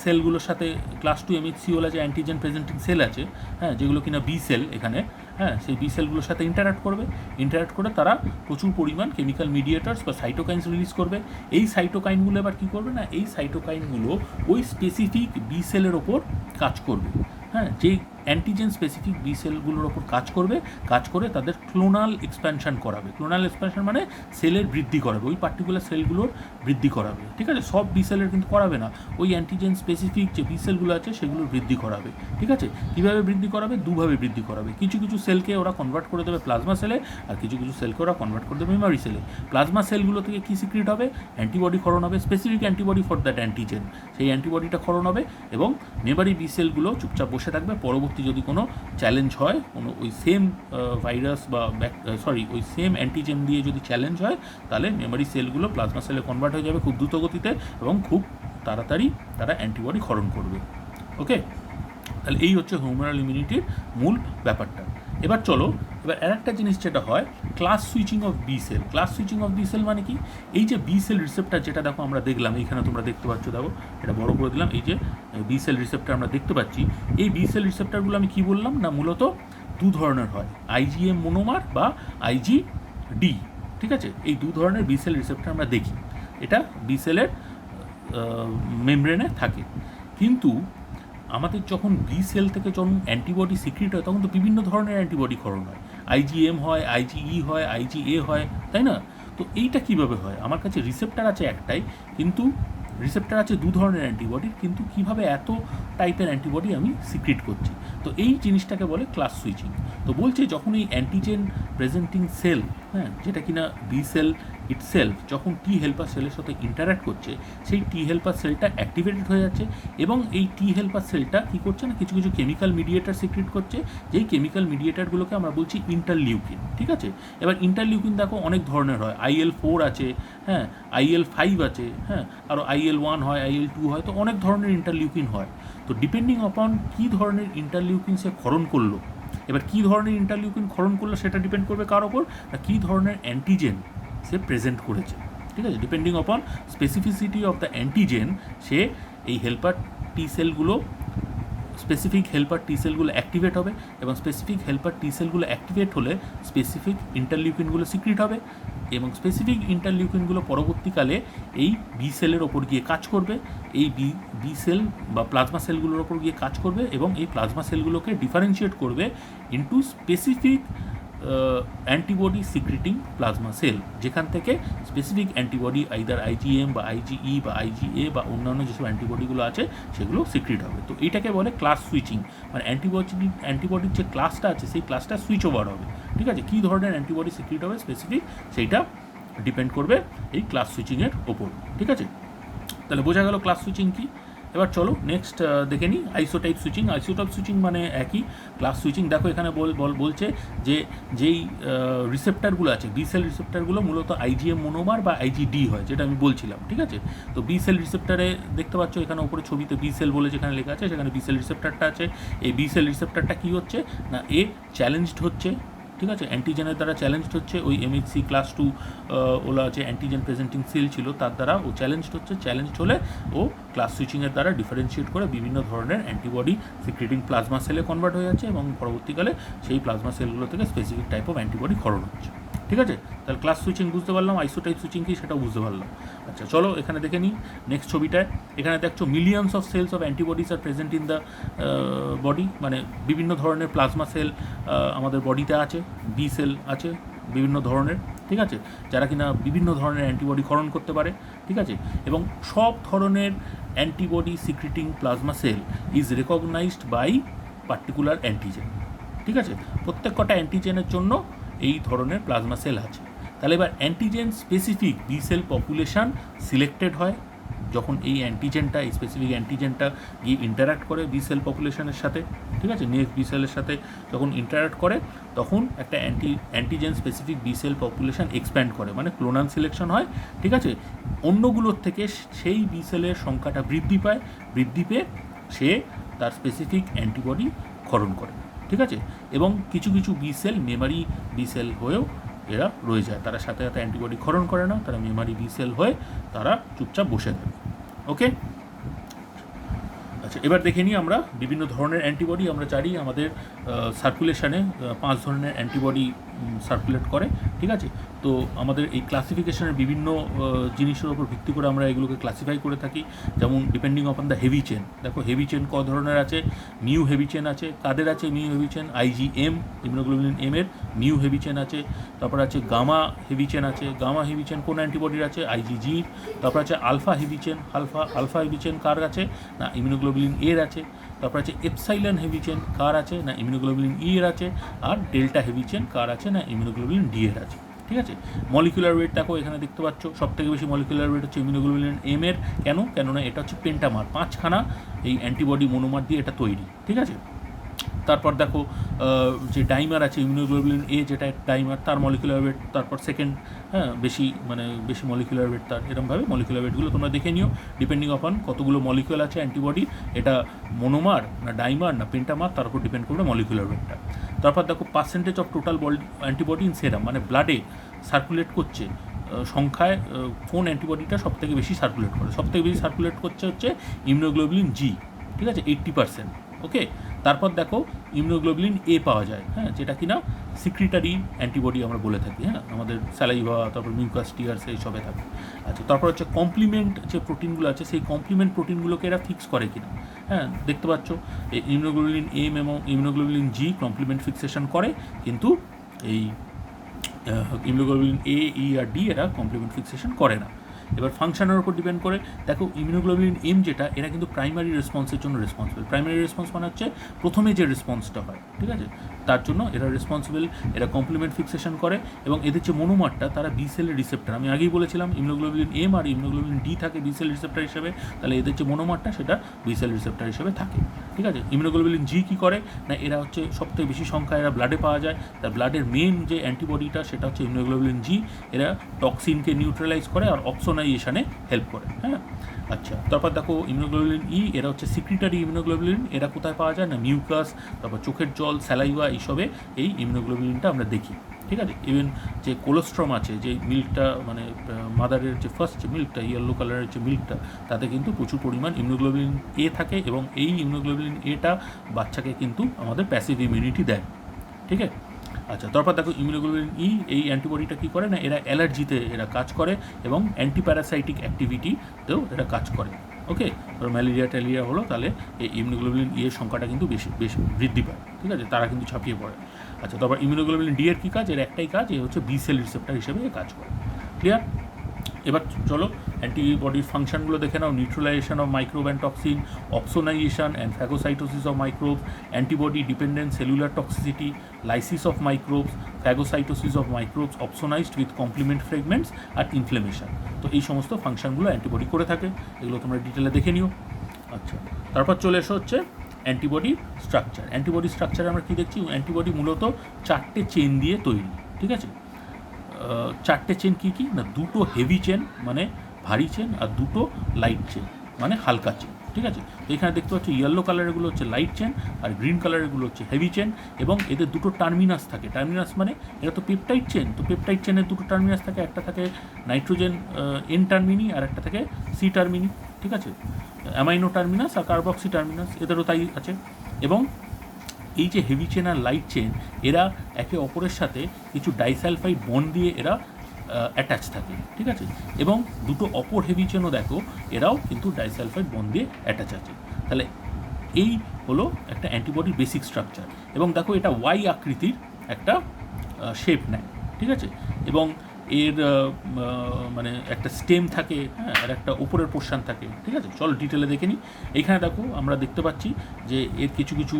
সেলগুলোর সাথে, ক্লাস 2 এমএইচসি ওলা যে অ্যান্টিজেন প্রেজেন্টিং সেল আছে, হ্যাঁ, যেগুলো কিনা বি সেল এখানে, হ্যাঁ, সেই বি সেলগুলোর সাথে ইন্টারাক্ট করবে। ইন্টারাক্ট করে তারা প্রচুর পরিমাণ কেমিক্যাল মিডিয়েটার্স বা সাইটোকাইন্স রিলিজ করবে। এই সাইটোকাইনগুলো এবার কী করবে না, এই সাইটোকাইনগুলো ওই স্পেসিফিক বি সেলের ওপর কাজ করবে। হ্যাঁ, যেই অ্যান্টিজেন স্পেসিফিক বি সেলগুলোর ওপর কাজ করবে, কাজ করে তাদের ক্লোনাল এক্সপ্যানশন করাবে। ক্লোনাল এক্সপ্যানশন মানে সেলের বৃদ্ধি করাবে, ওই পার্টিকুলার সেলগুলোর বৃদ্ধি করাবে। ঠিক আছে, সব বি সেলের কিন্তু করাবে না, ওই অ্যান্টিজেন স্পেসিফিক যে বি সেলগুলো আছে সেগুলোর বৃদ্ধি করাবে। ঠিক আছে, কীভাবে বৃদ্ধি করাবে? দুভাবে বৃদ্ধি করাবে। কিছু কিছু সেলকে ওরা কনভার্ট করে দেবে প্লাজমা সেলে, আর কিছু কিছু সেলকে ওরা কনভার্ট করে দেবে মেমরি সেলে। প্লাজমা সেলগুলো থেকে কী সিক্রিট হবে? অ্যান্টিবডি ক্ষরণ হবে, specific antibody for that antigen. সেই অ্যান্টিবডিটা ক্ষরণ হবে এবং মেমরি বি সেলগুলো চুপচাপ বসে থাকবে। পরবর্তী যদি কোনো চ্যালেঞ্জ হয়, কোনো ওই সেম ভাইরাস বা ওই সেম অ্যান্টিজেন দিয়ে যদি চ্যালেঞ্জ হয়, তাহলে মেমরি সেলগুলো প্লাজমা সেলে কনভার্ট হয়ে যাবে খুব দ্রুত গতিতে এবং খুব তাড়াতাড়ি তারা অ্যান্টিবডি ক্ষরণ করবে। ওকে, তাহলে এই হচ্ছে হিউম্যানাল ইমিউনিটির মূল ব্যাপারটা। এবার চলো, এবার আরেকটা জিনিস যেটা হয়, class switching of B cell. Class switching of B cell মানে কি? এই যে বি সেল রিসেপ্টার যেটা দেখো আমরা দেখলাম, এইখানে তোমরা দেখতে পাচ্ছ, দেখো এটা বড় করে দিলাম, এই যে বি সেল রিসেপ্টার আমরা দেখতে পাচ্ছি। এই বি সেল রিসেপ্টারগুলো আমি কি বললাম না, মূলত দু ধরনের হয়, IgM মোনোমার বা IgD। ঠিক আছে, এই দু ধরনের বি সেল রিসেপ্টার আমরা দেখি, এটা বি সেলের মেমব্রেনে থাকে। কিন্তু আমাদের যখন বি সেল থেকে যখন অ্যান্টিবডি সিক্রিট হয়, তখন তো বিভিন্ন ধরনের অ্যান্টিবডি ক্ষরণ হয়, IgM হয়, IgE হয়, IgA হয়, তাই না? তো এইটা কীভাবে হয়? আমার কাছে রিসেপ্টার আছে একটাই, কিন্তু রিসেপ্টার আছে দু ধরনের অ্যান্টিবডির, কিন্তু কীভাবে এত টাইপের অ্যান্টিবডি আমি সিক্রিট করছি? তো এই জিনিসটাকে বলে ক্লাস সুইচিং। তো বলছে যখন এই অ্যান্টিজেন প্রেজেন্টিং সেল, হ্যাঁ, যেটা কিনা বি সেল ইটসেলফ যখন টি হেল্পার সেলের সাথে ইন্টারাক্ট করছে, সেই টি হেল্পার সেলটা অ্যাক্টিভেটেড হয়ে যাচ্ছে এবং এই টি হেল্পার সেলটা কী করছে না, কিছু কিছু কেমিক্যাল মিডিয়েটার সিক্রিট করছে, যেই কেমিক্যাল মিডিয়েটারগুলোকে আমরা বলছি ইন্টারলিউকিন। ঠিক আছে, এবার ইন্টারলিউকিন দেখো অনেক ধরনের হয়, IL-4 আছে, হ্যাঁ, IL-5 আছে, হ্যাঁ, আরও IL-1 হয়, IL-2 হয়, তো অনেক ধরনের ইন্টারলিউকিন হয়। তো ডিপেন্ডিং অপন কী ধরনের ইন্টারলিউকিন সে ক্ষরণ করলো, এবার কী ধরনের ইন্টারলিউকিন ক্ষরণ করলো সেটা ডিপেন্ড করবে কার ওপর না, কী ধরনের অ্যান্টিজেন সে প্রেজেন্ট করেছে। ঠিক আছে, depending upon specificity of the antigen, সে এই হেল্পার টি সেলগুলো, স্পেসিফিক হেল্পার টি সেলগুলো অ্যাক্টিভেট হবে এবং স্পেসিফিক হেল্পার টি সেলগুলো অ্যাক্টিভেট হলে স্পেসিফিক ইন্টারলিউকিনগুলো সিক্রিট হবে এবং স্পেসিফিক ইন্টারলিউকিনগুলো পরবর্তীকালে এই বি সেলের ওপর গিয়ে কাজ করবে, এই বি সেল বা প্লাজমা সেলগুলোর ওপর গিয়ে কাজ করবে এবং এই প্লাজমা সেলগুলোকে ডিফারেন্সিয়েট করবে into specific antibody secreting plasma cell, যেখান থেকে স্পেসিফিক অ্যান্টিবডি আইদার IgM বা IgE বা IgA বা অন্যান্য যেসব অ্যান্টিবডিগুলো আছে সেগুলো সিক্রিট হবে। তো এইটাকে বলে ক্লাস সুইচিং, মানে অ্যান্টিবডির যে ক্লাসটা আছে সেই ক্লাসটা সুইচ ওভার হবে। ঠিক আছে, কী ধরনের অ্যান্টিবডি সিক্রিট হবে স্পেসিফিক, সেইটা ডিপেন্ড করবে এই ক্লাস সুইচিংয়ের ওপর। ঠিক আছে, তাহলে বোঝা গেল ক্লাস সুইচিং কী। এবার চলো নেক্সট দেখে নিই আইসোটাইপ সুইচিং। আইসোটাইপ সুইচিং মানে একই, ক্লাস সুইচিং দেখো এখানে বলছে যে যেই রিসেপ্টারগুলো আছে বি সেল রিসেপ্টারগুলো মূলত IgM মোনোমার বা IgD হয়, যেটা আমি বলছিলাম। ঠিক আছে, তো বি সেল রিসেপ্টারে দেখতে পাচ্ছ এখানে উপরে ছবিতে বি সেল বলে যেখানে লেখা আছে, সেখানে বি সেল রিসেপ্টারটা আছে। এই বি সেল রিসেপ্টারটা কী হচ্ছে না, চ্যালেঞ্জড হচ্ছে। ঠিক আছে, অ্যান্টিজেনের দ্বারা চ্যালেঞ্জড হচ্ছে, ওই MHC ক্লাস 2 ওলা যে অ্যান্টিজেন প্রেজেন্টিং সেল ছিল তার দ্বারা ও চ্যালেঞ্জড হচ্ছে। চ্যালেঞ্জড হলে ও ক্লাস সুইচিংয়ের দ্বারা ডিফারেন্সিয়েট করে বিভিন্ন ধরনের অ্যান্টিবডি সিক্রেটিং প্লাজমা সেলে কনভার্ট হয়ে যাচ্ছে এবং পরবর্তীকালে সেই প্লাজমা সেলগুলো থেকে স্পেসিফিক টাইপ অফ অ্যান্টিবডি ক্ষরণ হচ্ছে। ঠিক আছে, তাহলে ক্লাস সুইচিং বুঝতে পারলাম, আইসোটাইপ সুইচিং কি সেটাও বুঝতে পারলাম। আচ্ছা চলো এখানে দেখে নিই নেক্সট ছবিটায়। এখানে দেখছো millions of cells of antibodies are present in the body, মানে বিভিন্ন ধরনের প্লাজমা সেল আমাদের বডিতে আছে, বি সেল আছে বিভিন্ন ধরনের। ঠিক আছে, যারা কিনা বিভিন্ন ধরনের অ্যান্টিবডি ক্ষরণ করতে পারে। ঠিক আছে, এবং সব ধরনের antibody secreting plasma cell is recognized by particular antigen. ঠিক আছে, প্রত্যেক কটা অ্যান্টিজেনের জন্য এই ধরনের প্লাজমা সেল আছে। তাহলে এবার antigen specific B cell population selected হয় যখন এই অ্যান্টিজেনটা, এই স্পেসিফিক অ্যান্টিজেনটা গিয়ে ইন্টারাক্ট করে বি সেল পপুলেশনের সাথে, ঠিক আছে, নেক্সট বি সেলের সাথে যখন ইন্টারাক্ট করে তখন একটা antigen specific B cell population expand করে, মানে ক্লোনাল সিলেকশন হয়, ঠিক আছে। অন্যগুলোর থেকে সেই বি সেলের সংখ্যাটা বৃদ্ধি পায়, বৃদ্ধি পেয়ে সে তার স্পেসিফিক অ্যান্টিবডি ক্ষরণ করে, ঠিক আছে। এবং কিছু কিছু B cell memory B cell হয়েও এরা রয়ে যায়, তারা সাথে সাথে অ্যান্টিবডি ক্ষরণ করে না, তারা মেমারি বি সেল হয়ে তারা চুপচাপ বসে থাকে। ওকে, আচ্ছা, এবার দেখে নিই আমরা বিভিন্ন ধরনের অ্যান্টিবডি আমরা জানি আমাদের সার্কুলেশনে 5 ধরনের অ্যান্টিবডি সার্কুলেট করে, ঠিক আছে। তো আমাদের এই ক্লাসিফিকেশনের বিভিন্ন জিনিসের উপর ভিত্তি করে আমরা এগুলোকে ক্লাসিফাই করে থাকি, যেমন depending on the heavy chain. দেখো হেভি চেন ক ধরনের আছে, মিউ হেভি চেন আছে, কাদের আছে mu heavy chain, IgM immunoglobulin M এর মিউ হেভি চেন আছে, তারপর আছে গামা হেভি চেন আছে, গামা হেভি চেন কোন অ্যান্টিবডির আছে, IgG। তারপর আছে alpha heavy chain, alpha heavy chain কার আছে না ইমিউনোগ্লোবুলিন এর আছে। তারপর আছে এপসাইলন হেভি চেন কার আছে না ইমিউনোগ্লোবুলিন ই এর আছে। আর ডেল্টা হেভি চেন কার আছে না ইমিউনোগ্লোবুলিন ডি এর আছে, ঠিক আছে। মলিকুলার ওয়েট দেখো এখানে দেখতে পাচ্ছ, সবথেকে বেশি মলিকুলার ওয়েট হচ্ছে ইমিউনোগ্লোবুলিন এম এর। কেননা এটা হচ্ছে পেন্টামার, 5খানা এই অ্যান্টিবডি মনোমার দিয়ে এটা তৈরি, ঠিক আছে। তারপর দেখো যে ডাইমার আছে ইমিউনোগ্লোবুলিন এ, যেটা ডাইমার, তার মলিকুলার ওয়েট তারপর সেকেন্ড, হ্যাঁ, বেশি মলিকুলার ওয়েট তার। এরকমভাবে মলিকুলার ওয়েটগুলো তোমরা দেখে নিও, ডিপেন্ডিং অন কতগুলো মলিকুল আছে অ্যান্টিবডি, এটা মনোমার না ডাইমার না পেন্টামার, তার উপর ডিপেন্ড করবে মলিকুলার ওয়েটটা। তারপর দেখো percentage of total antibody in serum, মানে ব্লাডে সার্কুলেট করছে সংখ্যায় কোন অ্যান্টিবডিটা সবথেকে বেশি সার্কুলেট করে। সবথেকে বেশি সার্কুলেট করছে হচ্ছে ইমিউনোগ্লোবুলিন জি, ঠিক আছে, 80%। ওকে, তারপর দেখো ইমিউনোগ্লোবুলিন এ পাওয়া যায়, হ্যাঁ, যেটা কিনা সিক্রিটারি অ্যান্টিবডি আমরা বলে থাকি, হ্যাঁ, আমাদের স্যালাইভা, তারপর মিউকাস টিয়ার্স এইসবে থাকে। আচ্ছা, তারপর হচ্ছে কমপ্লিমেন্ট যে প্রোটিনগুলো আছে সেই কমপ্লিমেন্ট প্রোটিনগুলোকে এরা ফিক্স করে কিনা, হ্যাঁ, দেখতে পাচ্ছ ইমিউনোগ্লোবুলিন এম এবং ইমিউনোগ্লোবুলিন জি কমপ্লিমেন্ট ফিক্সেশন করে, কিন্তু এই immunoglobulin A, E R D এরা কমপ্লিমেন্ট ফিক্সেশন করে না। এবার ফাংশনের উপর ডিপেন্ড করে দেখো ইমিউনোগ্লোবুলিন এম যেটা, এরা কিন্তু প্রাইমারি রেসপন্সের জন্য রেসপন্সিবল। প্রাইমারি রেসপন্স মানে হচ্ছে প্রথমে যে রেসপন্সটা হয়, ঠিক আছে, তার জন্য এরা রেসপন্সিবল, এরা কমপ্লিমেন্ট ফিক্সেশন করে। এবং এদের যে মনোমারটা, তারা বি সেলের রিসেপ্টার। আমি আগেই বলেছিলাম immunoglobulin M R immunoglobulin D থাকে বি সেল রিসেপ্টার হিসেবে, তাহলে এদের যে মনোমারটা সেটা বি সেল রিসেপ্টার হিসেবে থাকে, ঠিক আছে। ইমিউনোগ্লোবুলিন জি কী করে না, এরা হচ্ছে সবথেকে বেশি সংখ্যা এরা ব্লাডে পাওয়া যায়, তার ব্লাডের মেন যে অ্যান্টিবডিটা সেটা হচ্ছে ইমিউনোগ্লোবুলিন জি। এরা টক্সিনকে নিউট্রালাইজ করে আর অপসোনাইজেশনে হেল্প করে, হ্যাঁ। আচ্ছা, তারপর দেখো ইমিউনোগ্লোবুলিন ই, এরা হচ্ছে সিক্রিটারি ইমিউনোগ্লোবুলিন। এরা কোথায় পাওয়া যায় না মিউকাস, তারপর চোখের জল, স্যালাইভা এইসবে এই ইমিউনোগ্লোবুলিনটা আমরা দেখি, ঠিক আছে। ইভেন যে কোলেস্ট্রম আছে, যে মিল্কটা মানে মাদারের যে ফার্স্ট যে মিল্কটা, ইয়েলো কালারের যে মিল্কটা, তাতে কিন্তু প্রচুর পরিমাণ ইমিউনোগ্লোবুলিন এ থাকে, এবং এই ইমিউনোগ্লোবুলিন এটা বাচ্চাকে কিন্তু আমাদের প্যাসিভ ইমিউনিটি দেয়, ঠিক আছে। আচ্ছা, তারপর দেখো ইমিউনোগ্লোবুলিন ই, এই অ্যান্টিবডিটা কী করে না, এরা অ্যালার্জিতে এরা কাজ করে এবং অ্যান্টিপ্যারাসাইটিক অ্যাক্টিভিটিতেও এরা কাজ করে। ওকে, এবার ম্যালেরিয়া ট্যালেরিয়া হলো, তাহলে এই ইমিউনোগ্লোবুলিন ই এর সংখ্যাটা কিন্তু বেশি বৃদ্ধি পায়, ঠিক আছে, তারা কিন্তু ছাপিয়ে পড়ে। আচ্ছা, তারপর ইমিউনোগ্লোবুলিন ডি এর কী কাজ, এর একটাই কাজ, এ হচ্ছে বি সেল রিসেপ্টার হিসেবে কাজ করে। ক্লিয়ার? এবার চলো অ্যান্টিবডির ফাংশনগুলো দেখে নাও। Neutralisation of microbe and toxin, opsonisation and phagocytosis of microbes, antibody dependent cellular toxicity, lysis of microbes, phagocytosis of microbes opsonised with complement fragments আর ইনফ্লেমেশন। তো এই সমস্ত ফাংশনগুলো অ্যান্টিবডি করে থাকে, এগুলো তোমরা ডিটেলে দেখে নিও। আচ্ছা, তারপর চলে এসো হচ্ছে অ্যান্টিবডি স্ট্রাকচার। অ্যান্টিবডি স্ট্রাকচারে আমরা কী দেখছি, অ্যান্টিবডি মূলত 4টে চেন দিয়ে তৈরি, ঠিক আছে। 4টে চেন কী কী না, 2টো হেভি চেন মানে ভারী চেন আর 2টো লাইট চেন মানে হালকা চেন, ঠিক আছে। তো এখানে দেখতে পাচ্ছি ইয়েলো কালারেরগুলো হচ্ছে লাইট চেন আর গ্রিন কালারেরগুলো হচ্ছে হেভি চেন, এবং এদের 2টো টার্মিনাস থাকে। টার্মিনাস মানে এরা তো পেপটাইড চেন, তো পেপটাইড চেনের 2টো টার্মিনাস থাকে, একটা থাকে নাইট্রোজেন এন টার্মিনি আর একটা থাকে সি টার্মিনি, ঠিক আছে। অ্যামাইনো টার্মিনাস আর কার্বক্সি টার্মিনাস এদেরও তাই আছে। এবং এই যে হেভি চেন আর লাইট চেন, এরা একে অপরের সাথে কিছু ডাইসালফাইড বন্ড দিয়ে এরা অ্যাটাচ থাকে, ঠিক আছে। এবং 2টো অপর হেভি চেনও দেখো এরাও কিন্তু ডাইসালফাইড বন্ড দিয়ে অ্যাটাচ আছে। তাহলে এই হলো একটা অ্যান্টিবডির বেসিক স্ট্রাকচার। এবং দেখো এটা ওয়াই আকৃতির একটা শেপ নেয়, ঠিক আছে। এবং এর মানে একটা স্টেম থাকে, হ্যাঁ, আর একটা উপরের পোর্শন থাকে, ঠিক আছে। চলো ডিটেলে দেখে নিই। এইখানে দেখো আমরা দেখতে পাচ্ছি যে এর কিছু কিছু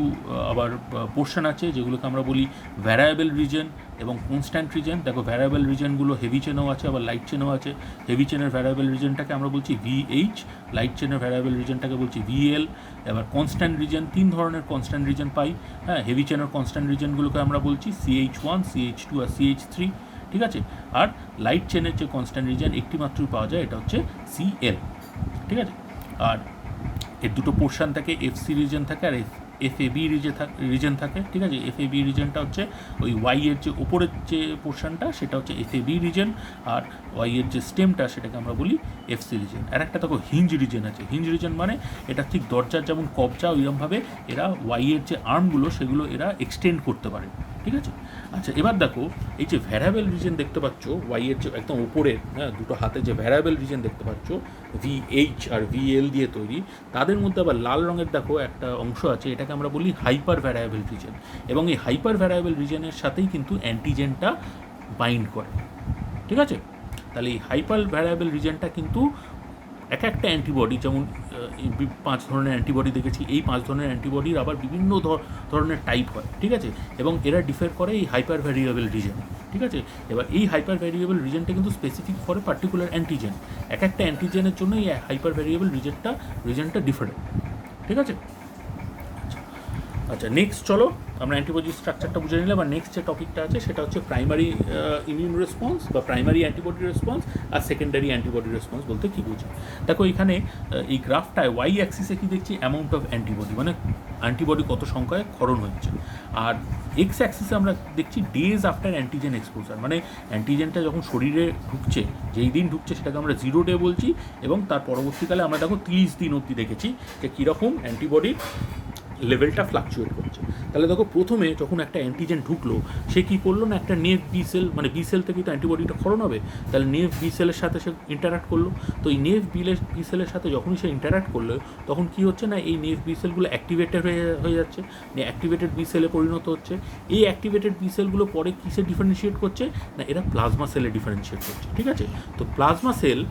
আবার পোর্শন আছে যেগুলোকে আমরা বলি ভ্যারিয়েবল রিজন এবং কনস্ট্যান্ট রিজন। দেখো ভ্যারিয়েবল রিজনগুলো হেভি চেনও আছে, আবার লাইট চেনও আছে। হেভি চেনের ভ্যারিয়েবল রিজনটাকে আমরা বলছি VH, লাইট চেনের ভ্যারিয়েবল রিজনটাকে বলছি VL। এবার কনস্ট্যান্ট রিজন, 3 ধরনের কনস্ট্যান্ট রিজন পাই, হ্যাঁ। হেভি চেনের কনস্ট্যান্ট রিজনগুলোকে আমরা বলছি CH1, CH2 আর CH3, ঠিক আছে। আর লাইট চেনের যে কনস্ট্যান্ট রিজন একটি মাত্রই পাওয়া যায়, এটা হচ্ছে CL, ঠিক আছে। আর এর দুটো পোর্শন থাকে, FC রিজন থাকে আর FAB রিজন থাকে, ঠিক আছে। FAB রিজনটা হচ্ছে ওই ওয়াই এর যে ওপরের যে পোর্শনটা সেটা হচ্ছে FAB রিজন, আর ওয়াই এর যে স্টেমটা সেটাকে আমরা বলি FC রিজন। আর একটা দেখো হিঞ্জ রিজন আছে। হিঞ্জ রিজন মানে এটা ঠিক দরজার যেমন কবজা, ওইরকমভাবে এরা ওয়াই এর যে আর্মগুলো সেগুলো এরা এক্সটেন্ড করতে পারে, ঠিক আছে। আচ্ছা, এবার দেখো এই যে ভ্যারিয়েবল রিজন দেখতে পাচ্ছ ওয়াই এর যে একদম উপরের, হ্যাঁ, দুটো হাতে যে ভ্যারিয়েবল রিজন দেখতে পাচ্ছ VH আর VL দিয়ে তৈরি, তাদের মধ্যে আবার লাল রঙের দেখো একটা অংশ আছে, এটাকে আমরা বলি হাইপার ভ্যারিয়েবল রিজন। এবং এই হাইপার ভ্যারিয়েবল রিজনের সাথেই কিন্তু অ্যান্টিজেনটা বাইন্ড করে, ঠিক আছে। তাহলে এই হাইপার ভ্যারিয়েবল রিজনটা কিন্তু এক একটা অ্যান্টিবডি, যেমন 5 ধরনের অ্যান্টিবডি দেখেছি, এই 5 ধরনের অ্যান্টিবডির আবার বিভিন্ন ধরনের টাইপ হয়, ঠিক আছে। এবং এরা ডিফার করে এই হাইপার ভ্যারিয়েবল রিজন, ঠিক আছে। এবার এই হাইপার ভ্যারিয়েবল রিজনটা কিন্তু স্পেসিফিক ফর পার্টিকুলার অ্যান্টিজেন। এক একটা অ্যান্টিজেনের জন্য এই হাইপার ভ্যারিয়েবল রিজনটা ডিফারেন্ট, ঠিক আছে। আচ্ছা, নেক্সট চলো আমরা অ্যান্টিবডি স্ট্রাকচারটা বুঝে নিলাম। আর নেক্সট যে টপিকটা আছে সেটা হচ্ছে প্রাইমারি ইমিউন রেসপন্স বা প্রাইমারি অ্যান্টিবডি রেসপন্স আর সেকেন্ডারি অ্যান্টিবডি রেসপন্স বলতে কী বুঝি। দেখো এখানে এই গ্রাফটায় ওয়াই অ্যাক্সিসে কী দেখছি, অ্যামাউন্ট অফ অ্যান্টিবডি, মানে অ্যান্টিবডি কত সংখ্যায় ক্ষরণ হচ্ছে। আর এক্স অ্যাক্সিসে আমরা দেখছি ডেজ আফটার অ্যান্টিজেন এক্সপোজার, মানে অ্যান্টিজেনটা যখন শরীরে ঢুকছে, যেই দিন ঢুকছে সেটাকে আমরা 0 ডে বলছি। এবং তার পরবর্তীকালে আমরা দেখো 30 দিন অবধি দেখেছি যে কীরকম অ্যান্টিবডির লেভেলটা ফ্লাকচুয়েট করছে। তাহলে দেখো প্রথমে যখন একটা অ্যান্টিজেন ঢুকলো, সে কী করলো না, একটা নেভ বি সেল, মানে বি সেল থেকে তো অ্যান্টিবডিটা ক্ষরণ হবে, তাহলে নেভ বি সেলের সাথে সে ইন্টারাক্ট করলো। তো এই নেভ বি সেলের সাথে যখনই সে ইন্টারাক্ট করলো, তখন কী হচ্ছে না, এই নেভ বি সেলগুলো অ্যাক্টিভেটেড হয়ে যাচ্ছে, অ্যাক্টিভেটেড বি সেলে পরিণত হচ্ছে। এই অ্যাক্টিভেটেড বি সেলগুলো পরে কিসে ডিফারেন্সিয়েট করছে না, এরা প্লাজমা সেলে ডিফারেন্সিয়েট করছে, ঠিক আছে। তো প্লাজমা সেল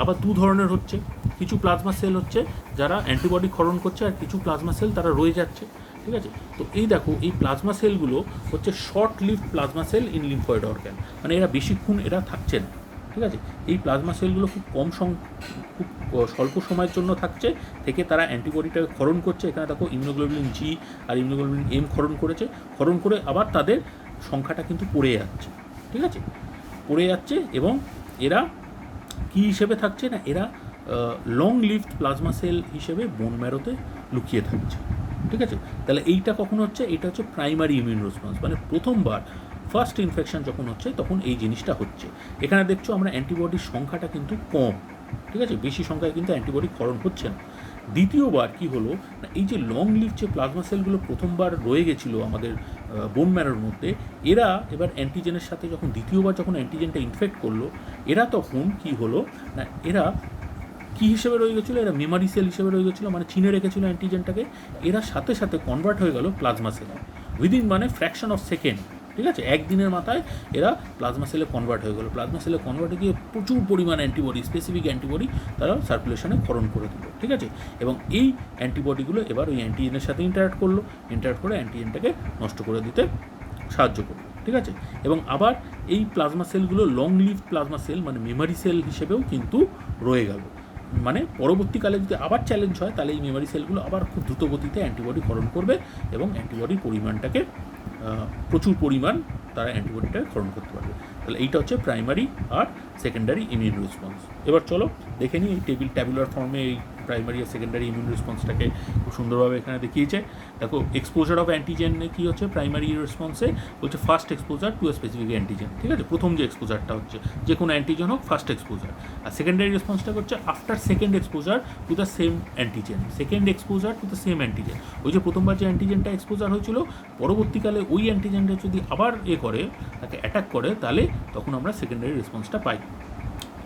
আবার 2 ধরনের হচ্ছে। কিছু প্লাজমা সেল হচ্ছে যারা অ্যান্টিবডি ক্ষরণ করছে, আর কিছু প্লাজমা সেল তারা রয়ে যাচ্ছে, ঠিক আছে। তো এই দেখো এই প্লাজমা সেলগুলো হচ্ছে short leave plasma sell in lymphoid organ, মানে এরা বেশিক্ষণ এরা থাকছে না, ঠিক আছে। এই প্লাজমা সেলগুলো খুব খুব স্বল্প সময়ের জন্য থাকছে, থেকে তারা অ্যান্টিবডিটাকে ক্ষরণ করছে। এখানে দেখো ইমিউনোগ্লোবুলিন G আর ইমিউনোগ্লোবুলিন M ক্ষরণ করে আবার তাদের সংখ্যাটা কিন্তু পড়ে যাচ্ছে, ঠিক আছে, পড়ে যাচ্ছে। এবং এরা কী হিসেবে থাকছে না, এরা লং লিভড প্লাজমা সেল হিসেবে বোন ম্যারোতে লুকিয়ে থাকছে, ঠিক আছে। তাহলে এইটা কখন হচ্ছে, এটা হচ্ছে প্রাইমারি ইমিউন রেসপন্স, মানে প্রথমবার ফার্স্ট ইনফেকশন যখন হচ্ছে তখন এই জিনিসটা হচ্ছে। এখানে দেখছো আমরা অ্যান্টিবডির সংখ্যাটা কিন্তু কম, ঠিক আছে, বেশি সংখ্যায় কিন্তু অ্যান্টিবডি ক্ষরণ হচ্ছে না। দ্বিতীয়বার কি হলো না, এই যে লং লিভ যে প্লাজমা সেলগুলো প্রথমবার রয়ে গেছিলো আমাদের বোন ম্যারোর মধ্যে, এরা এবার অ্যান্টিজেনের সাথে যখন দ্বিতীয়বার যখন অ্যান্টিজেনটা ইনফেক্ট করলো, এরা তখন কি হলো না, এরা কী হিসেবে রয়ে গেছিলো, এরা মেমারি সেল হিসেবে রয়ে গেছিলো, মানে চিনে রেখেছিলো অ্যান্টিজেনটাকে। এরা সাথে সাথে কনভার্ট হয়ে গেল প্লাজমা সেলে উইদিন, মানে ফ্র্যাকশন অফ সেকেন্ড, ঠিক আছে, একদিনের মাথায় এরা প্লাজমা সেলে কনভার্ট হয়ে গেলো। প্লাজমা সেলে কনভার্ট হয়ে গিয়ে প্রচুর পরিমাণ অ্যান্টিবডি, স্পেসিফিক অ্যান্টিবডি তারা সার্কুলেশনে ক্ষরণ করে দিল, ঠিক আছে। এবং এই অ্যান্টিবডিগুলো এবার ওই অ্যান্টিজেনের সাথে ইন্টারাক্ট করে অ্যান্টিজেনটাকে নষ্ট করে দিতে সাহায্য করলো, ঠিক আছে। এবং আবার এই প্লাজমা সেলগুলো লং লিভ প্লাজমা সেল, মানে মেমারি সেল হিসেবেও কিন্তু রয়ে গেল। মানে পরবর্তীকালে যদি আবার চ্যালেঞ্জ হয়, তাহলে এই মেমারি সেলগুলো আবার খুব দ্রুত গতিতে অ্যান্টিবডি ক্ষরণ করবে এবং অ্যান্টিবডির পরিমাণটাকে প্রচুর পরিমাণ তারা অ্যান্টিবডিটা ক্ষরণ করতে পারবে। তাহলে এইটা হচ্ছে প্রাইমারি আর সেকেন্ডারি ইমিউন রেসপন্স। এবার চলো দেখে নিই এই ট্যাবুলার ফর্মে এই প্রাইমারি আর সেকেন্ডারি ইমিউন রেসপন্সটাকে খুব সুন্দরভাবে এখানে দেখিয়েছে। দেখো এক্সপোজার অফ অ্যান্টিজেনে কী হচ্ছে, প্রাইমারি রেসপন্সে বলছে first exposure two a specific antigen, ঠিক আছে, প্রথম যে এক্সপোজারটা হচ্ছে যে কোনো অ্যান্টিজেন হোক ফার্স্ট এক্সপোজার। আর সেকেন্ডারি রেসপন্সটা হচ্ছে after second exposure to the same antigen, second exposure to the same antigen. ওই যে প্রথমবার যে অ্যান্টিজেনটা এক্সপোজার হয়েছিল, পরবর্তীকালে ওই অ্যান্টিজেনটা যদি আবার করে তাকে অ্যাটাক করে, তাহলে তখন আমরা সেকেন্ডারি রেসপন্সটা পাই।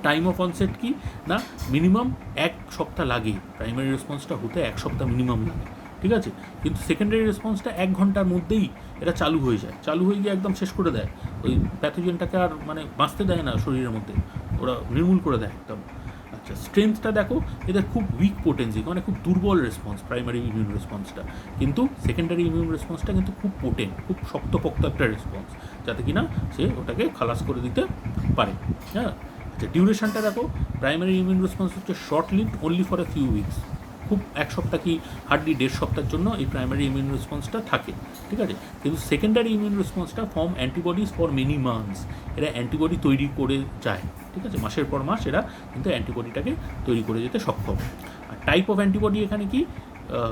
টাইম অফ অনসেট কি না, মিনিমাম 1 সপ্তাহ লাগে প্রাইমারি রেসপন্সটা হতে, 1 সপ্তাহ মিনিমাম লাগে, ঠিক আছে, কিন্তু সেকেন্ডারি রেসপন্সটা 1 ঘন্টার মধ্যেই এটা চালু হয়ে যায়, চালু হয়ে গিয়ে একদম শেষ করে দেয়, ওই প্যাথোজেনটাকে আর মানে বাঁচতে দেয় না শরীরের মধ্যে, ওরা নির্মূল করে দেয় একদম। আচ্ছা, স্ট্রেংথটা দেখো, এদের খুব উইক পোটেন্সি, মানে খুব দুর্বল রেসপন্স প্রাইমারি ইমিউন রেসপন্সটা, কিন্তু সেকেন্ডারি ইমিউন রেসপন্সটা কিন্তু খুব পোটেন্ট, খুব শক্তপোক্ত একটা রেসপন্স, যাতে কিনা সে ওটাকে খালাস করে দিতে পারে। হ্যাঁ, আচ্ছা, ডিউরেশনটা দেখো, প্রাইমারি ইমিউন রেসপন্স হচ্ছে short lived only for a few weeks, খুব 1 সপ্তাহ কি হার্ডলি 1.5 সপ্তাহের জন্য এই প্রাইমারি ইমিউন রেসপন্সটা থাকে, ঠিক আছে, কিন্তু সেকেন্ডারি ইমিউন রেসপন্সটা form antibodies for many months, এরা অ্যান্টিবডি তৈরি করে যায়, ঠিক আছে, মাসের পর মাস এরা কিন্তু অ্যান্টিবডিটাকে তৈরি করে যেতে সক্ষম। আর টাইপ অফ অ্যান্টিবডি এখানে কি,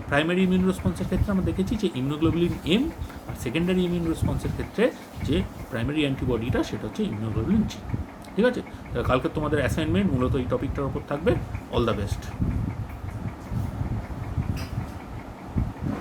প্রাইমারি ইমিউন রেসপন্সের ক্ষেত্রে আমরা দেখেছি যে ইমিউনোগ্লোবুলিন এম, আর সেকেন্ডারি ইমিউন রেসপন্সের ক্ষেত্রে যে প্রাইমারি অ্যান্টিবডিটা সেটা হচ্ছে ইমিউনোগ্লোবুলিন জি। ঠিক আছে, কালকে তোমাদের অ্যাসাইনমেন্ট মূলত এই টপিকটার উপর থাকবে। All the best.